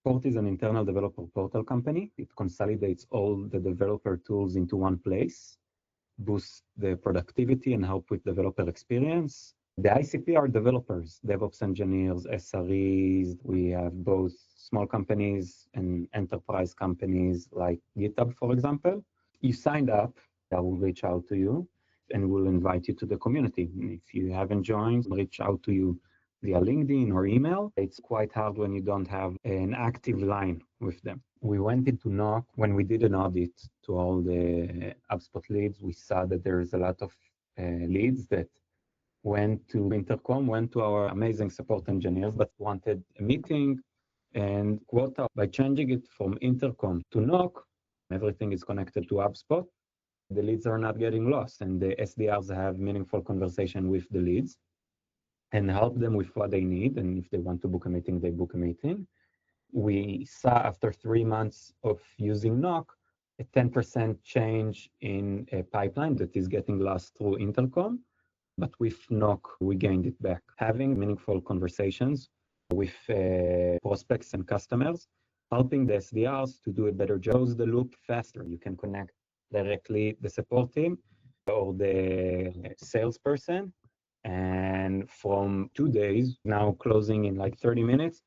Port is an internal developer portal company. It consolidates all the developer tools into one place, boosts the productivity and help with developer experience. The ICP are developers, DevOps engineers, SREs. We have both small companies and enterprise companies like GitHub, for example. You signed up, I will reach out to you and we'll invite you to the community. If you haven't joined, reach out to you via LinkedIn or email. It's quite hard when you don't have an active line with them. We went into knock when we did an audit to all the HubSpot leads. We saw that there is a lot of leads that went to Intercom, went to our amazing support engineers, but wanted a meeting and quota. By changing it from Intercom to knock, everything is connected to HubSpot. The leads are not getting lost, and the SDRs have meaningful conversation with the leads and help them with what they need. And if they want to book a meeting, they book a meeting. We saw after 3 months of using knock, a 10% change in a pipeline that is getting lost through Intercom. But with knock, we gained it back. Having meaningful conversations with prospects and customers, helping the SDRs to do a better job, close the loop faster. You can connect directly the support team or the salesperson. And from 2 days, now closing in like 30 minutes,